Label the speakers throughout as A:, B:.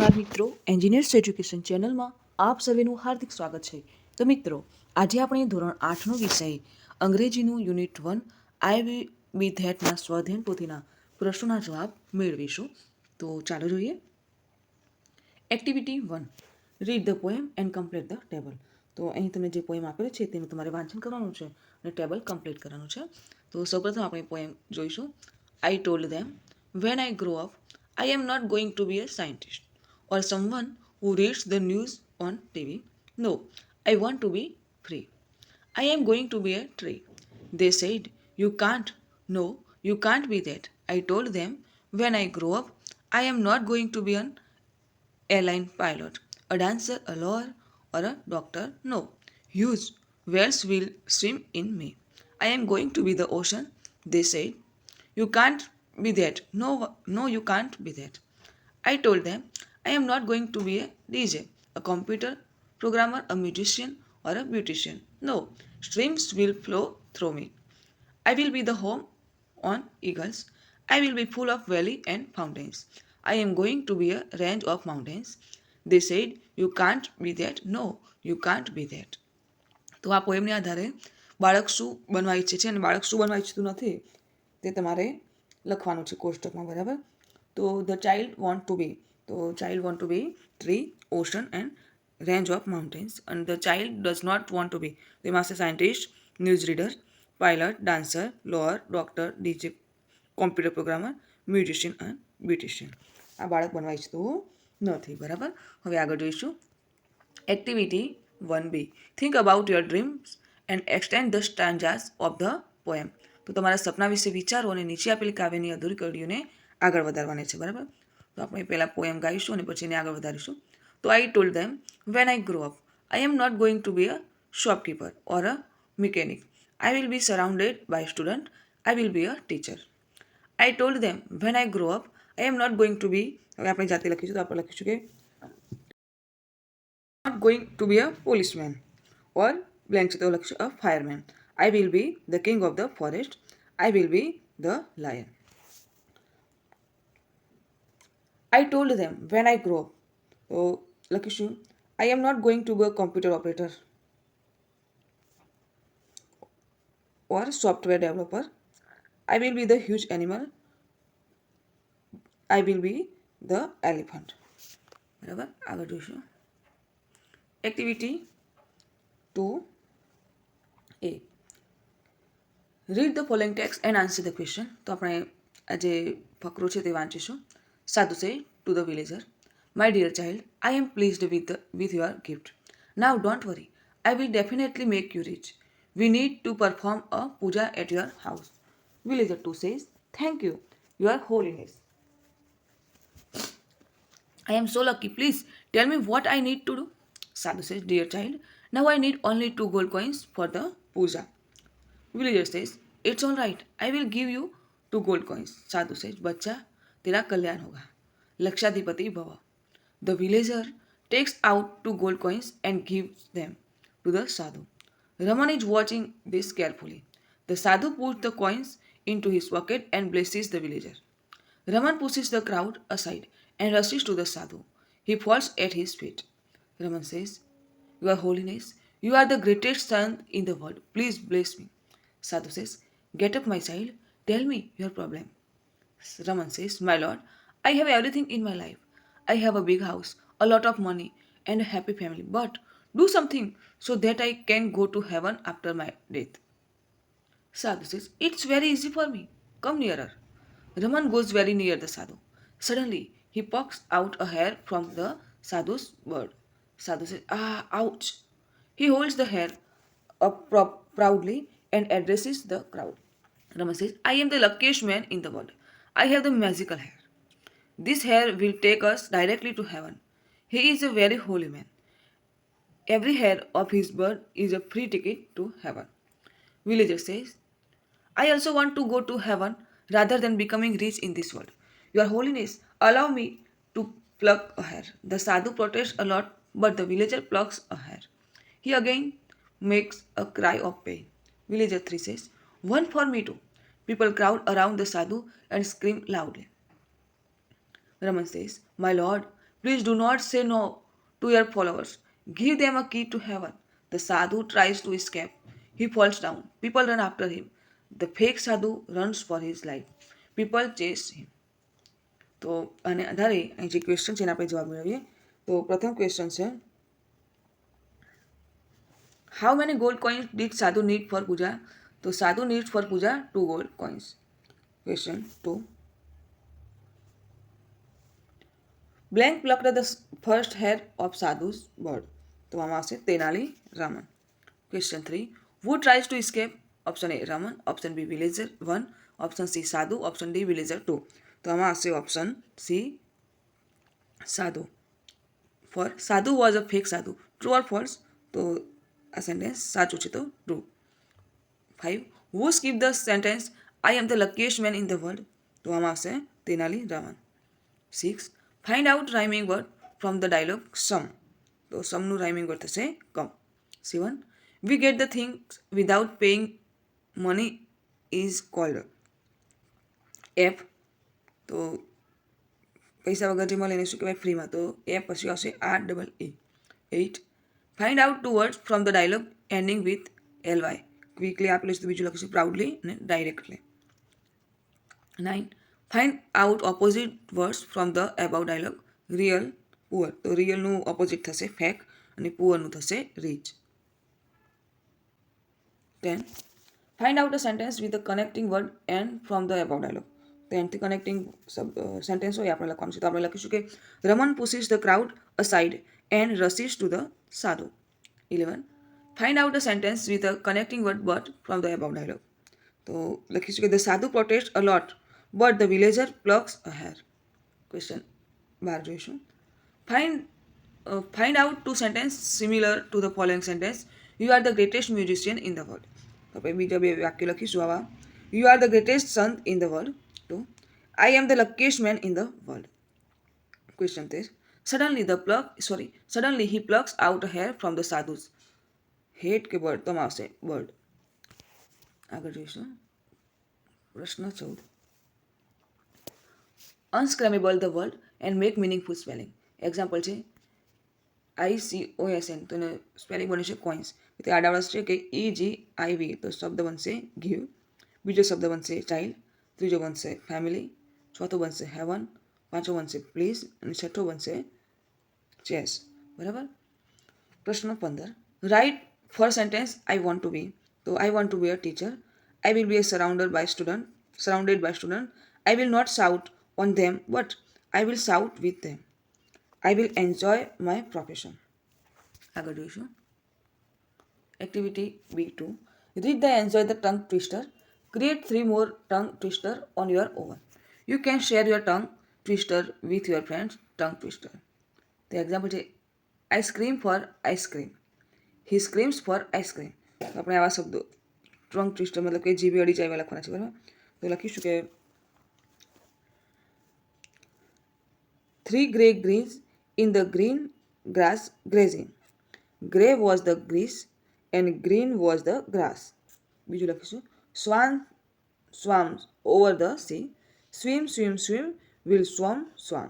A: નમસ્કાર મિત્રો, engineers education ચેનલમાં આપ સર્વેનું હાર્દિક સ્વાગત છે. તો મિત્રો, આજે આપણે ધોરણ 8નો વિષય અંગ્રેજીનું યુનિટ 1 આઈ વિલ બી ધેટના સ્વાધ્યાયન પોથીના પ્રશ્નોના જવાબ મેળવીશું. તો ચાલો જોઈએ. Activity 1, read the poem and complete the table. તો અહીં તમને જે પોએમ આપેલો છે તેનું તમારે વાંચન કરવાનું છે અને ટેબલ કમ્પ્લીટ કરવાનું છે. તો સૌપ્રથમ આપણે પોએમ જોઈશું. આઈ told them, when I grow up, I am not going to be a scientist or someone who reads the news on TV. No, I want to be free. I am going to be a tree. They said, you can't. No, you can't be that. I told them, when I grow up, I am not going to be an airline pilot, a dancer, a lawyer, or a doctor. No, huge whales will swim in me. I am going to be the ocean. They said, you can't be that. No, no, you can't be that. I told them, I am not going to be a DJ, a computer programmer, a musician, or a beautician. No, streams will flow through me. I will be the home on eagles. I will be full of valley and fountains. I am going to be a range of mountains. They said, you can't be that. No, you can't be that. તો આ પોએમને આધારે બાળક શું બનવા ઈચ્છે છે અને બાળક શું બનવા ઈચ્છતું નથી તે તમારે લખવાનું છે કોષ્ટકમાં, બરાબર. તો the child want to be, તો child want to be tree, ocean and range of mountains. અને the child does not want to be, તેમાં છે scientist, news reader, pilot, dancer, lawyer, doctor, DJ, computer programmer, musician અને beautician. આ બાળક બનવા ઈચ્છતું નથી, બરાબર. હવે આગળ જોઈશું. Activity 1B, think about your dreams and extend the stanzas of the poem. તો તમારા સપના વિશે વિચારો અને નીચે આપેલી કાવ્યની અધૂરી કડીઓને આગળ વધારવાની છે, બરાબર. તો આપણે પહેલાં પોએમ ગાઈશું અને પછી એને આગળ વધારીશું. તો I told them, when I grow up, I am not going to be a shopkeeper or a mechanic. I will be surrounded by student. I will be a teacher. I told them, when I grow up, I am not going to be, હવે આપણે જાતે લખીશું તો આપણે લખીશું કે not going to be a policeman or blank છે તો લખીશું a fireman. I will be the king of the forest. I will be the lion. I told them when I grow up, તો લખીશું I am not going to be a computer operator or software developer. I will be the huge animal. I will be the elephant. બરાબર, આગળ જોઈશું. Activity 2A, read the following text and answer the question. તો આપણે આ જે ફકરો છે તે વાંચીશું. Sadhu said to the villager, my dear child, I am pleased with your gift. Now don't worry, I will definitely make you rich. We need to perform a puja at your house. Villager 2 says, thank you, your holiness. I am so lucky. Please tell me what I need to do. Sadhu says, dear child, now I need only 2 gold coins for the puja. Villager says, it's all right. I will give you 2 gold coins. Sadhu says, बच्चा तेरा कल्याण होगा. Lakshadipati Bhava. The villager takes out 2 gold coins and gives them to the sadhu. Raman is watching this carefully. The sadhu puts the coins into his pocket and blesses the villager. Raman pushes the crowd aside and rushes to the sadhu. He falls at his feet. Raman says, Your Holiness, you are the greatest saint in the world. Please bless me. Sadhu says, get up, my child. Tell me your problem. Raman says, my lord, I have everything in my life. I have a big house, a lot of money, and a happy family. But do something so that I can go to heaven after my death. Sadhu says, it's very easy for me. Come nearer. Raman goes very near the sadhu. Suddenly, he pokes out a hair from the sadhu's beard. Sadhu says, ouch. He holds the hair up proudly and addresses the crowd. Raman says, I am the luckiest man in the world. I have the magical hair. This hair will take us directly to heaven. He is a very holy man. Every hair of his beard is a free ticket to heaven. Villager says, I also want to go to heaven rather than becoming rich in this world. Your Holiness, allow me to pluck a hair. The sadhu protests a lot, but the villager plucks a hair. He again makes a cry of pain. Villager 3 says, one for me too. People crowd around the sadhu and scream loudly. Raman says, my lord, Please do not say no to your followers. Give them a key to heaven. The sadhu tries to escape. He falls down. People run after him. The fake sadhu runs for his life. People chase him. તો આને આધારે અહીં જે question છે એના આપણે જવાબ મેળવીએ. તો પ્રથમ ક્વેશ્ચન છે, how many gold coins did sadhu need for puja? તો sadhu need for puja 2 gold coins. Question 2, blank plucked the first hair of sadhu's bird? તો આમાં આવશે Tenali Raman. Question 3, who tries to escape? Option A Raman, option B villager 1, option C sadhu, option D villager 2. તો આમાં આવશે option C sadhu. Four sadhu was a fake sadhu, true or false? તો આ sentence સાચું છે, તો true. 5, who skip the sentence I am the luckiest man in the world? તો આમાં આવશે Tenali Raman. 6, find out rhyming word from the dialogue sum? તો સમનું rhyming word થશે come. 7, we get the things without paying money is called? F. તો પૈસા વગર જે મળે એને શું કહેવાય? ફ્રીમાં. તો એફ પછી આવશે REE. 8, find out 2 words from the dialogue ending with LY? Quickly આપેલું છે તો બીજું લખીશું પ્રાઉડલી અને directly. 9, find out opposite words from the above dialogue. Real, poor. તો રિયલનું ઓપોઝિટ થશે ફેક અને પુઅરનું થશે rich. 10, find out a sentence with a connecting word and from the above dialogue. તો એનાથી કનેક્ટિંગ સેન્ટેન્સ હોય આપણે લખવાનું છે. તો આપણે લખીશું કે Raman pushes the crowd aside and rushes to the sadhu. 11, find out a sentence with a connecting word but from the above dialogue. તો લખીશું કે ધ સાધુ protest a lot but the villager પ્લક્સ a hair. Question 12 જોઈશું. Find out 2 sentences similar to the following sentence. You are the greatest musician in the world. તો આપણે બીજા 2 વાક્ય લખીશું આવા. You are the greatest son in the world. To I am the luckiest man in the world. Question 3, suddenly he plucks out a hair from the sadhu's head કે bird? તો આવશે bird. આગળ જોઈશું. પ્રશ્ન 14, unscramble the word and make meaningful spelling. Example છે ICOSN, તો એને spelling બને છે કોઇન્સ. તે આડાવડા છે કે EGIV, તો શબ્દ બનશે give. બીજો શબ્દ બનશે ચાઇલ્ડ, ત્રીજો બનશે ફેમિલી, ચોથો બનશે હેવન, પાંચમો બનશે પ્લીઝ અને છઠ્ઠો બનશે ચેસ. બરાબર. પ્રશ્ન 15, write first sentence I want to be. તો I want to be a teacher. I will be surrounded by student. I will not shout on them but I will shout with them. I will enjoy my profession. આગળ જોઈશું. Activity B2, read the enjoy the tongue twister. Create 3 more tongue twister on your own. You can share your tongue twister with your friends. Tongue twister. The example છે I scream for ice cream. He screams for ice cream. આપણે આવા શબ્દો tongue twister મતલબ કે જીભે અડી જાય એવા લખવાના છે. બરાબર. તો લખીશું કે 3 grey greens in the green grass grazing. Grey was the grease and green was the grass. બીજું લખીશું Swan swams over the sea. Swim, swim, swim, will swam, swan.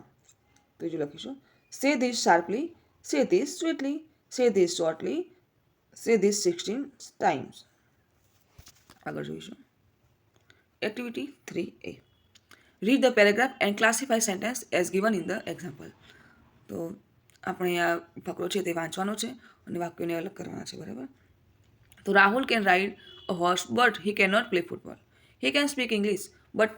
A: ત્રીજું લખીશું say this sharply, say this sweetly, say this shortly, say this 16 times. આગળ જોઈશું. Activity 3A, read the paragraph and classify sentence as given in the example. તો આપણે આ ફકરો છે તે વાંચવાનો છે અને વાક્યોને અલગ કરવાના છે. બરાબર. તો Rahul can ride a horse but he cannot play football. He can speak English but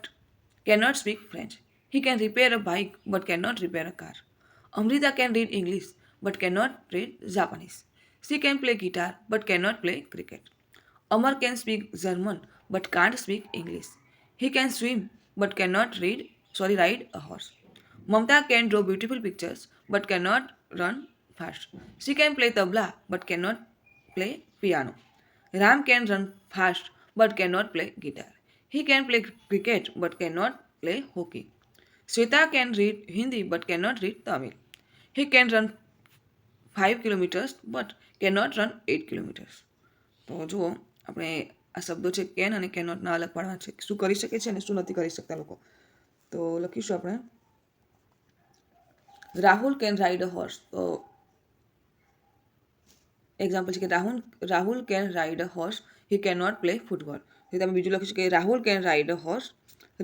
A: cannot speak French. He can repair a bike but cannot repair a car. Amrita can read English but cannot read Japanese. She can play guitar but cannot play cricket. Amar can speak German but can't speak English. He can swim but cannot ride a horse. Mamta can draw beautiful pictures but cannot run fast. She can play tabla but cannot play piano. Ram can run fast but cannot play guitar. He can play cricket but cannot play hockey. Sweta can read Hindi but cannot read Tamil. He can run 5 kilometers but cannot run 8 kilometers. તો જુઓ આપણે આ શબ્દો છે can અને કેનોટના અલગ પાડવા છે. શું કરી શકે છે અને શું નથી કરી શકતા લોકો. તો લખીશું આપણે Rahul can ride a horse. તો એક્ઝામ્પલ છે કે Rahul can ride a horse, he can not play football. તો તમે બીજું લખીશું કે Rahul can ride a horse,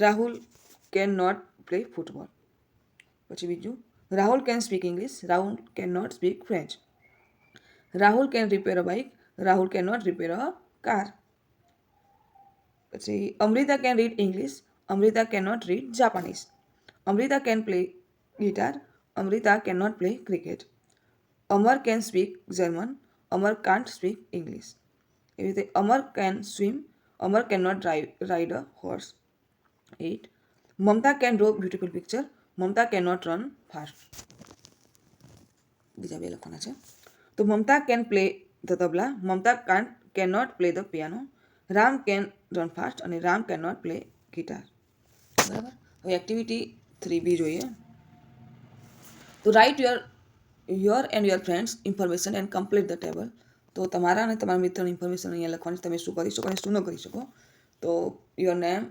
A: Rahul can not play football. પછી બીજું, Rahul can speak English, Rahul can not speak French. Rahul can repair a bike, Rahul can not repair a car. પછી Amrita can read English, Amrita can not read Japanese. Amrita can play guitar, Amrita can not play cricket. Amar can speak German, Amar can't speak English. એવી રીતે Amar can swim, Amar can not ride a horse. 8. Mamta can draw beautiful picture, Mamta can not run fast. બીજા બે લખવાના છે. તો Mamta can play the tabla, Mamta can not play the piano. Ram can run fast અને Ram can not play guitar. બરાબર. હવે એક્ટિવિટી 3B જોઈએ. તો write your and your friends information and complete the table. તો તમારા અને તમારા મિત્રોની ઇન્ફોર્મેશન અહીંયા લખવાની, તમે શું કરી શકો અને શું ન કરી શકો. તો યોર નેમ,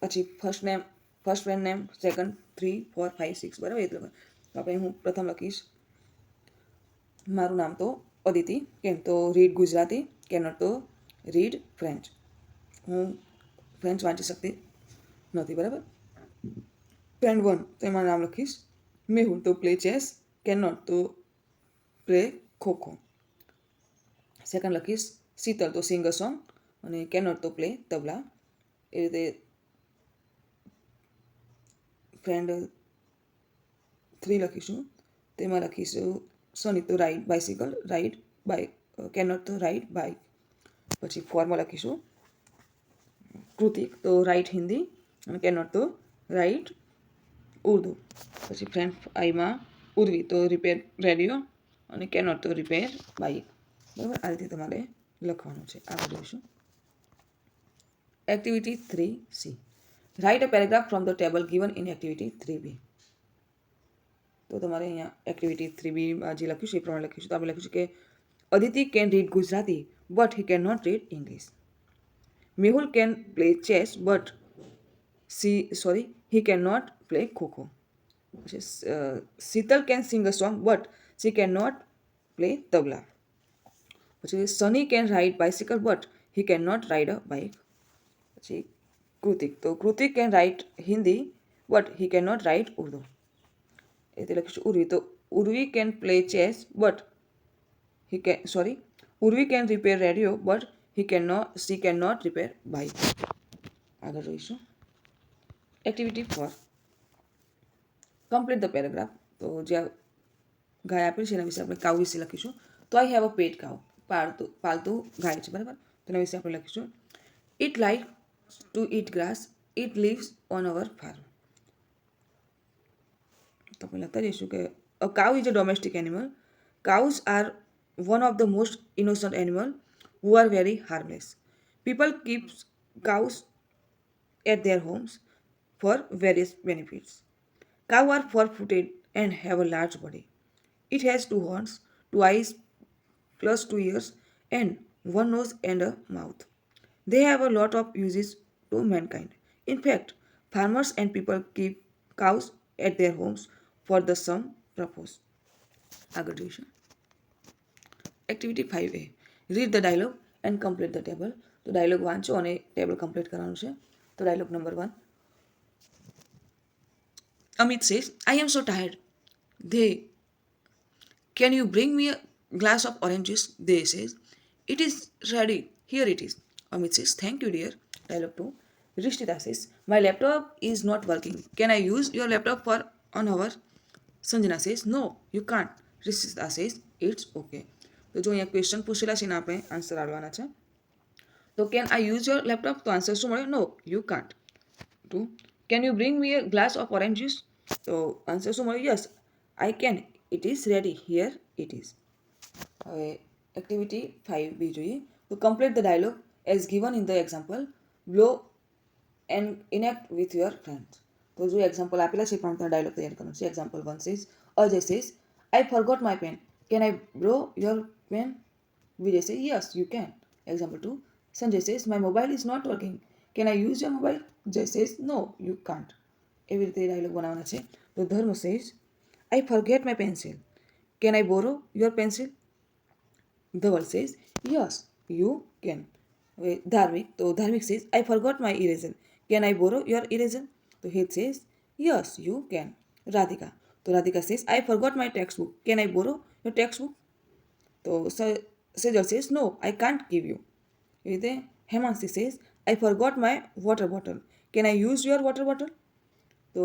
A: પછી ફર્સ્ટ ફ્રેન્ડ નેમ, સેકન્ડ 3 4 5 6. બરાબર. એટલે આપણે હું પ્રથમ લખીશ મારું નામ તો અદિતિ. કેમ તો રીડ ગુજરાતી, કેન નોટ તો રીડ ફ્રેન્ચ. હું ફ્રેન્ચ વાંચી શકતી નથી. બરાબર. ફ્રેન્ડ 1 તો એમાં નામ લખીશ Mehul, to play chess, can not to play kho-kho. Second લખીશ Sheetal, to sing a song અને can not to play tabla. એ રીતે ફ્રેન્ડ 3 લખીશું, તેમાં લખીશું Sunny, to ride bicycle, ride bike, can not to ride bike. પછી 4માં લખીશું કૃતિક, તો રાઇટ હિન્દી અને can not to write Urdu. પછી ફ્રેન્ડ 5માં ઉર્વી, તો રિપેર રેડિયો અને can not to repair bike. બરાબર. આ રીતે તમારે લખવાનું છે. આગળ જોઈશું activity 3C. Write a paragraph from the table given in activity 3B. તો તમારે અહીંયા એક્ટિવિટી 3B જે લખ્યું છે એ પ્રમાણે લખીશું. તો આપણે લખ્યું છે કે Aditi can read Gujarati but he can not read English. Mehul can play chess but he cannot play kho-kho. Sheetal can sing a song but she cannot play tabla. પછી Sunny can ride bicycle but he cannot ride a bike. પછી કૃતિક, તો Kritik can write Hindi but he cannot write Urdu. એ રીતે લખીશું ઉર્વી, તો Urvi can play chess but Urvi can repair radio but she cannot repair bike. આગળ જોઈશું activity 4. Complete the paragraph. તો જ્યાં ગાય આપેલ છે એના વિશે આપણે કાઉ વિશે લખીશું. તો આઈ હેવ અ પેટ કાઉ, પાલતુ ગાય છે. બરાબર. તેના વિશે આપણે લખીશું it like to eat grass, it lives on our farm. તો આપણે લખતા જઈશું કે a cow is a domestic animal. Cows are one of the most innocent animal who are very harmless. People keep cows at their homes for various benefits. Cows are four-footed and have a large body. It has 2 horns, 2 eyes plus 2 ears, and 1 nose and a mouth. They have a lot of uses to mankind. In fact, farmers and people keep cows at their homes for the some purpose. આગળ જોઈશું activity 5A. Read the dialogue and complete the table. તો dialog વાંચો અને table complete કરવાનું છે. તો dialog number 1. Amit says, I am so tired. They, can you bring me a glass of orange juice? They says, it is ready. Here it is. Amit says, thank you, dear. Dialogue 2. Rishtita says, my laptop is not working. Can I use your laptop for an hour? Sanjana says, no, you can't. Rishtita says, it's okay. તો જો અહીંયા question પૂછેલા છે ને આપણે answer આવવાના છે. તો can I use your laptop, તો આન્સર શું મળે? No, you can't. 2. Can you bring me a glass of orange juice? તો આન્સર શું મળે? Yes, I can. It is ready. Here it is. હવે એક્ટિવિટી 5B જોઈએ. તો complete the dialogue as given in the example. Below and enact with your friends. તો જો example આપેલા છે પણ તમારે ડાયલોગ તૈયાર કરવાનો છે. Example 1 says, Ajay says, I forgot my pen. Can I borrow your pen? Vijay says, yes, you can. Example 2. Sanjay says, my mobile is not working. Can I use your mobile? Jay says, no, you can't. એવી રીતે dialog બનાવવાના છે. તો ધર્મ says, I forget my pencil. Can I borrow your pencil? Dhaval says, yes, you can. હવે ધાર્મિક તો ધાર્મિક says, I forgot my eraser. Can I borrow your eraser? તો Heath says, yes, you can. Radhika તો Radhika says, I forgot my textbook. Can I borrow your textbook? તો Sejal says, no, I can't give you. એ રીતે Hemanshi says, I forgot my water bottle. Can I use your water bottle? તો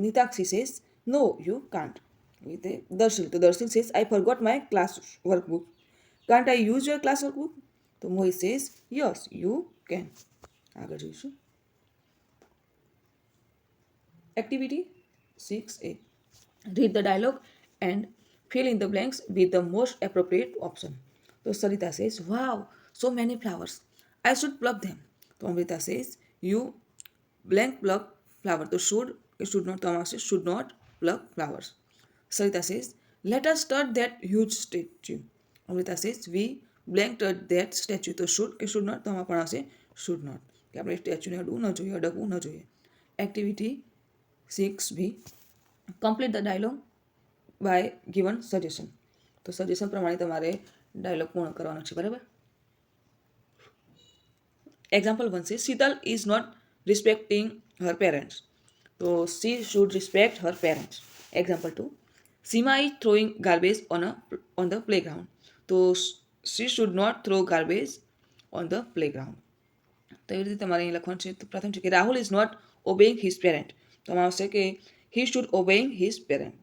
A: Nitakshi says, no, you can't. એ રીતે Darshil says, I forgot my class workbook. Can't I use your class workbook? તો મોહિત says, yes, you can. આગળ જોઈશું. Activity 6A. Read the dialogue and fill in the blanks with the most appropriate option. તો Sarita says, wow, so many flowers. I should pluck them. તો Amrita says, you blank pluck flower. તો should not, તો આમાં આવશે should not pluck flowers. Sarita says, let us touch that huge statue. Amrita says, we blank touch that statue. તો should not, તો આમાં પણ આવશે should not. કે આપણે સ્ટેચ્યુને અડવું ન જોઈએ, અડકવું ન જોઈએ. Activity 6B. Complete the dialogue by given suggestion. તો સજેશન પ્રમાણે તમારે ડાયલોગ પૂર્ણ કરવાનો છે, બરાબર. એક્ઝામ્પલ 1 છે, Sheetal is not respecting her parents. તો she should respect her parents. Example 2, Seema is throwing garbage on the playground. તો she should not throw garbage on the playground. તો એવી રીતે તમારે અહીં લખવાનું છે. તો પ્રથમ છે કે Rahul is not obeying his parent. તો આમાં આવશે કે he should obeying his parent.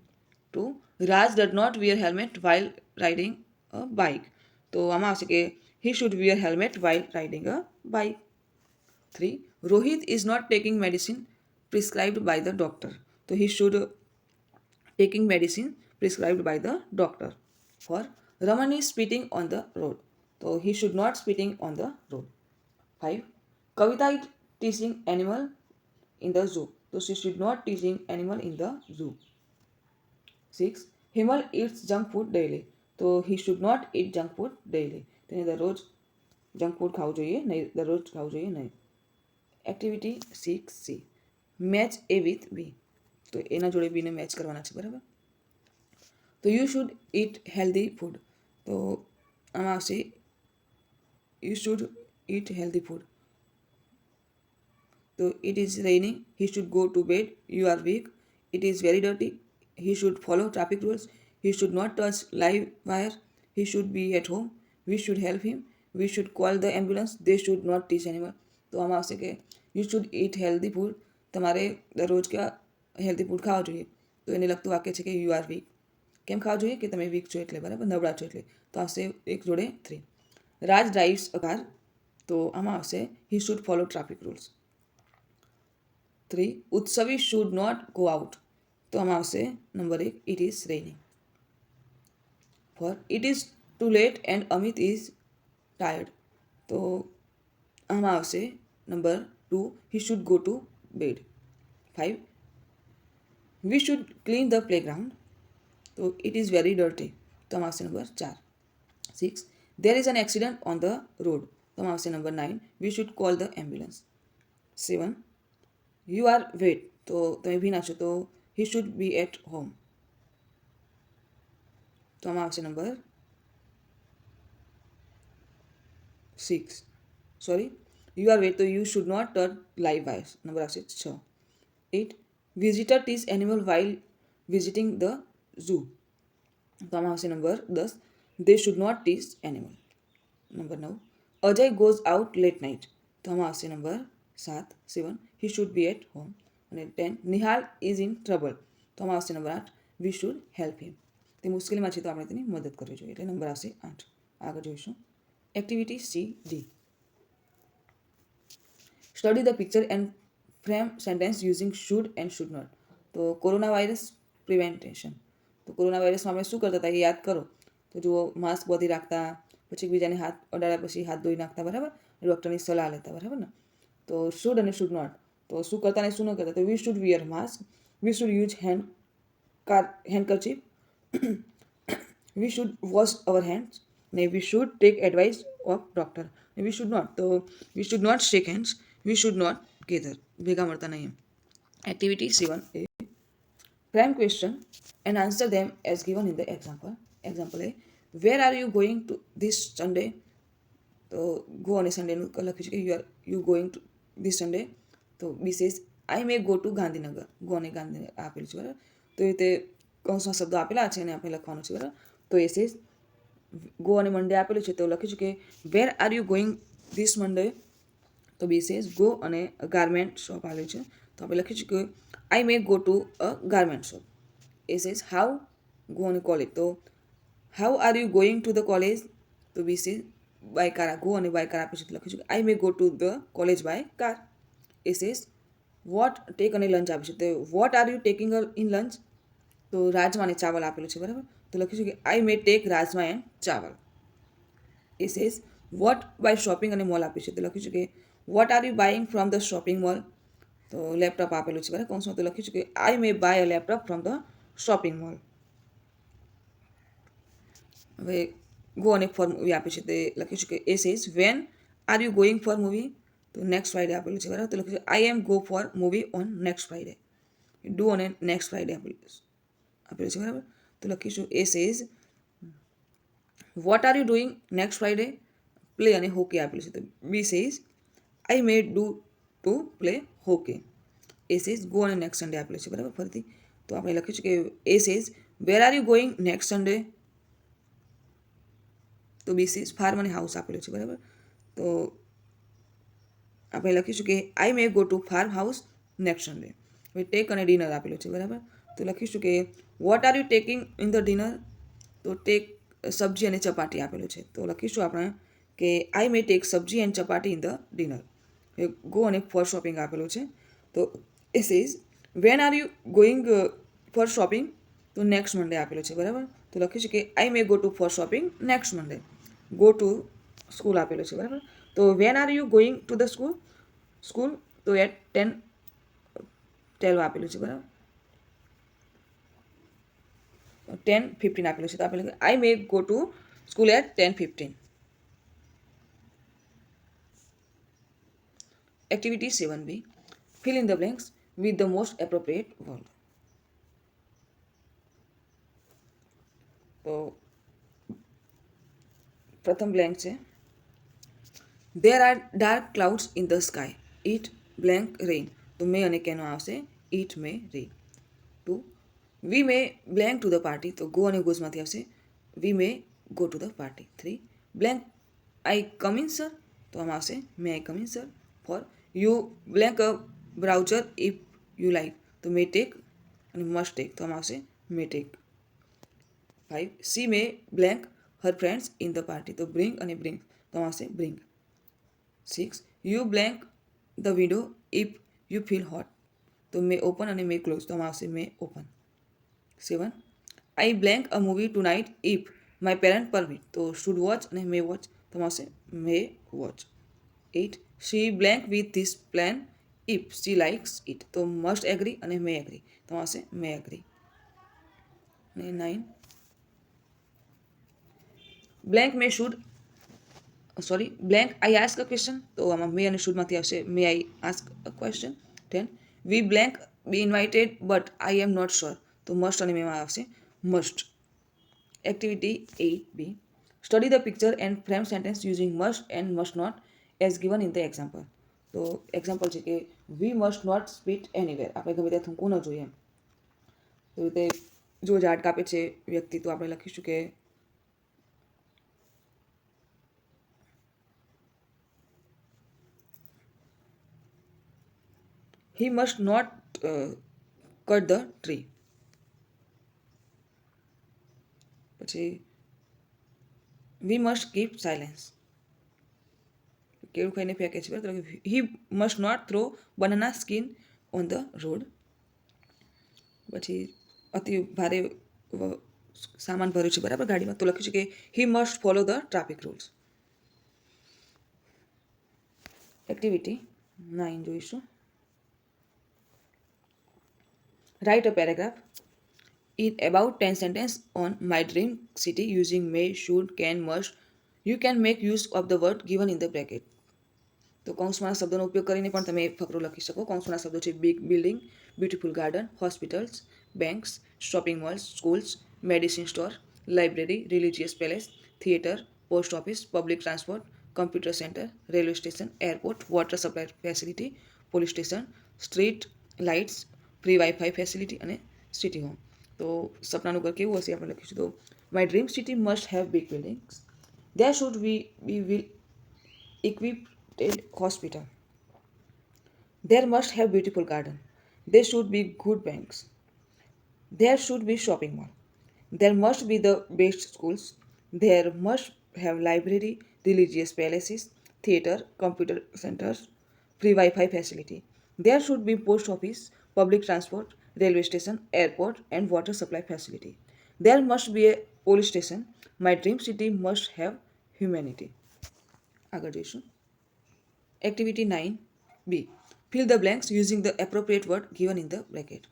A: 2, Raj did not wear helmet while riding a bike. તો આમાં આવશે કે he should wear helmet while riding a bike. 3, Rohit is not taking medicine prescribed by the doctor. તો he should taking medicine prescribed by the doctor. 4, Raman is spitting on the road. તો he should not spitting on the road. 5, Kavita is teaching animal in the zoo. So she should not teaching animal in the zoo. 6, Himal eats junk food daily. So he should not eat junk food daily. તેને દરરોજ junk food ખાવું જોઈએ નહીં, દરરોજ ખાવું જોઈએ નહીં. Activity 6C. Match A with B. તો એના જોડે બીને મેચ કરવાના છે, બરાબર. તો you should eat healthy food. તો આમાં આવશે you should eat healthy food. So it is raining, he should go to bed, you are weak, it is very dirty, he should follow traffic rules, he should not touch live wire, he should be at home, we should help him, we should call the ambulance, they should not teach animal. તો આમાં આવશે કે you should eat healthy food. તમારે દરરોજ કે healthy food ખાવા જોઈએ. તો એને લગતું વાક્ય છે કે you are weak. કેમ ખાવા જોઈએ? કે તમે વીક છો એટલે, બરાબર, નબળા છો એટલે. તો આવશે એક જોડે 3. Raj drives a car. તો આમાં આવશે he should follow traffic rules. 3, Utsavi should not go out. તો આમાં આવશે number 1, it is raining. 4, it is too late and Amit is tired. તો આમાં આવશે number 2, he should go to bed. 5, we should clean the playground. તો it is very dirty. તો આમાં આવશે number 4. 6, there is an accident on the road. તો આમાં આવશે number 9, we should call the ambulance. 7, you are wet. તો તમે ભીના છો, તો he should be at home. તો આમાં આવશે number 6. Sorry, you are wet, તો you should not touch live wires. Number આવશે 6. 8, visitor teach animal while visiting the zoo. તો આમાં આવશે number 10, they should not teach animal. Number 9, Ajay goes out late night. તો આમાં આવશે number 7. He should be at home. અને 10, Nihal is in trouble. તો આમાં આવશે number 8, we should help him. તે મુશ્કેલીમાં છે તો આપણે તેની મદદ કરવી જોઈએ, એટલે નંબર આવશે 8. આગળ જોઈશું activity C-D. Study the picture and frame sentence using should and should not. તો કોરોના વાયરસ પ્રિવેન્ટેશન. તો કોરોના વાયરસમાં આપણે શું કરતા હતા એ યાદ કરો. તો જુઓ, માસ્ક બાંધી રાખતા, પછી એકબીજાને હાથ અડાડ્યા પછી હાથ ધોઈ નાખતા, બરાબર, ડૉક્ટરની સલાહ લેતા, બરાબર ને. તો શુડ અને શુડ નોટ. તો શું કરતા ને શું ન કરતા. તો we should wear mask, we should use handkerchief, we should wash our hands, ને we should take advice of doctor. We should not, તો we should not shake hands, we should not gather, ભેગા મળતા નહીં. Activity 7A. Prime question and answer them as given in the example. Example A. Where are you going to this Sunday? તો go અને સન્ડેનું લખ્યું છે કે you going to this Sunday. તો B says I may go to Gandhinagar. Go અને ગાંધીનગર આપેલું છે બરાબર. તો એ રીતે કૌંસમાં શબ્દો આપેલા છે અને આપણે લખવાનું છે બરાબર. તો એ સેઝ ગો અને મંડે આપેલું છે તો લખ્યું છે કે where are you going this Monday. તો બી સેઝ ગો અને ગાર્મેન્ટ શોપ આવેલું છે તો આપણે લખ્યું છે કે I may go to a garment shop. A says how go અને કોલેજ. તો how are you going to the college. તો B says by car. Go અને બાય કાર આપે છે તો લખ્યું છે કે I may go to the college by car. A says vote tech અને લંચ આપે છે તો vote are you taking in lunch. તો રાજમા અને ચાવલ આપેલું છે બરાબર. તો લખ્યું છે કે I may tech rajma and chawal. A says what buy shopping અને મોલ આપ્યું છે તો લખ્યું છે કે what are you buying from the shopping mall. તો લેપટોપ આપેલું છે બરાબર કૌંસમાં તો લખ્યું છે કે I may buy a laptop from the shopping mall. હવે ગો અને ફોર મૂવી આપે છે તે લખ્યું છે કે A says when are you going for movie. તો નેક્સ્ટ ફ્રાઈડે આપેલું છે બરાબર. તો લખ્યું છે I am go for movie on next Friday. Do અને નેક્સ્ટ ફ્રાઈડે આપેલું છે બરાબર. તો લખીશું A says what are you doing next Friday. Play અને હોકી આપેલું છે તો B says I may do to play hockey. A says go અને નેક્સ્ટ સન્ડે આપેલું છે બરાબર. ફરીથી તો આપણે લખ્યું છે કે A says where are you going next Sunday. તો બી સેઝ ફાર્મ અને હાઉસ આપેલું છે બરાબર. તો આપણે લખીશું કે I may go to farm house next Sunday. હવે ટેક અને ડિનર આપેલું છે બરાબર. તો લખીશું કે what are you taking in the dinner. તો ટેક સબ્જી અને ચપાટી આપેલું છે તો લખીશું આપણે કે I may take sabzi and chapati in the dinner. Go અને ફોર શોપિંગ આપેલું છે તો A says when are you going for shopping. તો નેક્સ્ટ મંડે આપેલું છે બરાબર. તો લખીશું કે I may go to for shopping next Monday. Go to school આપેલું છે બરાબર. તો when are you going to the school. તો એટ 10:12 આપેલું છે બરાબર. 10:15 આપેલું છે તો આપણે I may go to school at 10:15. Activity 7B. Fill in the blanks with the most appropriate word. તો પ્રથમ બ્લેન્ક છે there are dark clouds in the sky. It blank rain. તો મે અને કેનો આવશે it may rain. 2 we may blank to the party. તો go અને ગોઝમાંથી આવશે we may go to the party. 3 blank I come in sir. તો આમાં આવશે may I come in sir. 4 you blank a browser if you like. તો may take અને must take. તો આમાં આવશે may take. 5 she may blank her friends in the party. તો bring અને બ્રિંગ. તો આમાં આવશે bring. 6 you blank the window if you feel hot. તો મે ઓપન અને મે ક્લોઝ. તો આમાં આવશે may open. 7 I blank a movie tonight if my parent permit. તો શુડ વોચ અને મે વોચ. તો આમાં આવશે may watch. 8 she blank with this plan if she likes it. તો મસ્ટ એગ્રી અને મે એગ્રી. તો આવશે may agree. અને 9 blank may should blank I ask a question. તો આમાં મે અને શુડમાંથી આવશે may I ask a question. 10 we blank be invited but I am not sure. તો મસ્ટ અને મેમાં આવશે must. Activity 8B. Study the picture and frame sentence using must and must not as given in the example. તો example છે કે we must not spit anywhere. આપણે ગમે ત્યાં થૂંકવું ન જોઈએ એમ. તો રીતે જો ઝાડ કાપે છે વ્યક્તિ તો આપણે લખીશું કે he must not cut the tree. પછી we must keep silence. કેળું ખાઈને ફેંકે છે બરાબર. he must not throw banana skin on the road. પછી અતિ ભારે સામાન ભર્યું છે બરાબર ગાડીમાં તો લખ્યું છે કે he must follow the traffic rules. Activity 9 જોઈશું. Write a paragraph in about 10 sentences on my dream city using may, should, can, must. You can make use of the word given in the bracket. તો કૌંસમાં શબ્દોનો ઉપયોગ કરીને પણ તમે ફકરો લખી શકો. કૌંસના શબ્દો છે big building, beautiful garden, hospitals, banks, shopping malls, schools, medicine store, library, religious palace, theater, post office, public transport, computer center, railway station, airport, water supply facility, police station, street lights, free Wi-Fi facility અને city home. તો સપનાનું ઘર કેવું હશે આપણે લખીશું. તો my dream city must have big buildings. There should be well equipped hospital. There must have beautiful garden. There should be good banks. There should be shopping mall. There must be the best schools. There must have library, religious palaces, theater, computer centers, free Wi-Fi facility. There should be post office, public transport, railway station, airport, and water supply facility. There must be a police station. My dream city must have humanity. આગળ જઈશું. Activity 9B. Fill the blanks using the appropriate word given in the bracket.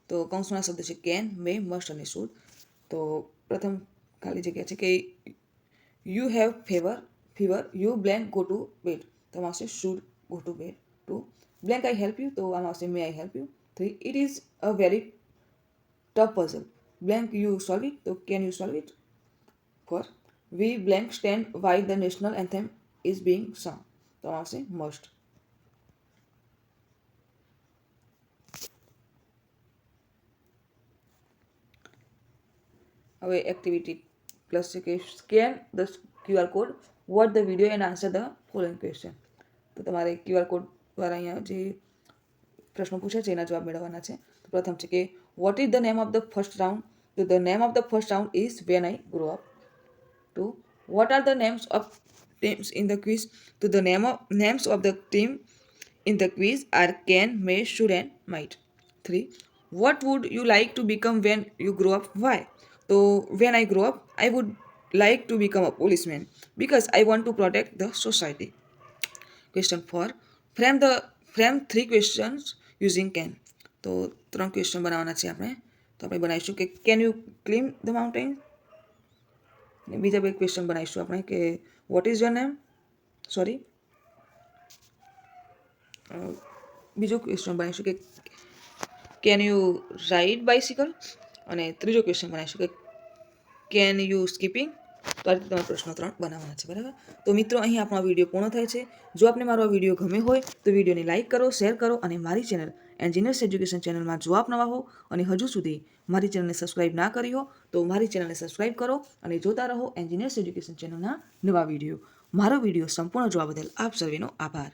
A: તો કૌંસના શબ્દ છે can, may, must અને should. તો પ્રથમ ખાલી જગ્યા છે કે you have fever you blank go to bed. તો આમાં આવશે should go to bed. 2. Blank I help you. તો આમાં આવશે may I help you. 3. It is a very tough puzzle. Blank you solve it. તો can you solve it. 4. We blank stand while the national anthem is being sung. તો આમાં આવશે must. હવે activity plus છે કે scan the QR code, watch the video and answer the following question. તો તમારે QR code દ્વારા અહીંયા જે પ્રશ્નો પૂછ્યા છે એના જવાબ મેળવવાના છે. તો પ્રથમ છે કે what is the name of the first round. તો the name of the first round is when I grow up. 2. What are the names of teams in the quiz. તો the names of the team in the quiz are can, may, should and might. 3. What would you like to become when you grow up, why. So when I grow up, I would like to become a policeman because I want to protect the society. Question 4. Frame 3 questions using can. તો 3 question બનાવવાના છે આપણે. તો આપણે બનાવીશું કે can you ક્લીમ the mountain. અને બીજા 2 ક્વેશ્ચન બનાવીશું આપણે કે વોટ ઇઝ યોર નેમ. બીજો ક્વેશ્ચન બનાવીશું કે કેન યુ રાઇડ બાઇસિકલ. અને ત્રીજો ક્વેશ્ચન બનાવીશું કે કેન યુ સ્કીપિંગ. તો આ રીતે તમારે પ્રશ્નો 3 બનાવવાના છે. બરાબર. તો મિત્રો અહીં આપણો આ વિડીયો પૂર્ણ થાય છે. જો આપને મારો આ વિડીયો ગમે હોય તો વિડીયોને લાઇક કરો, શેર કરો અને મારી ચેનલ એન્જિનિયર્સ એજ્યુકેશન ચેનલમાં જો આપ નવા હો અને હજુ સુધી મારી ચેનલને સબસ્ક્રાઇબ ના કરી હો તો મારી ચેનલને સબસ્ક્રાઇબ કરો અને જોતા રહો એન્જિનિયર્સ એજ્યુકેશન ચેનલના નવા વિડીયો. મારો વિડીયો સંપૂર્ણ જોવા બદલ આપ સર્વેનો આભાર.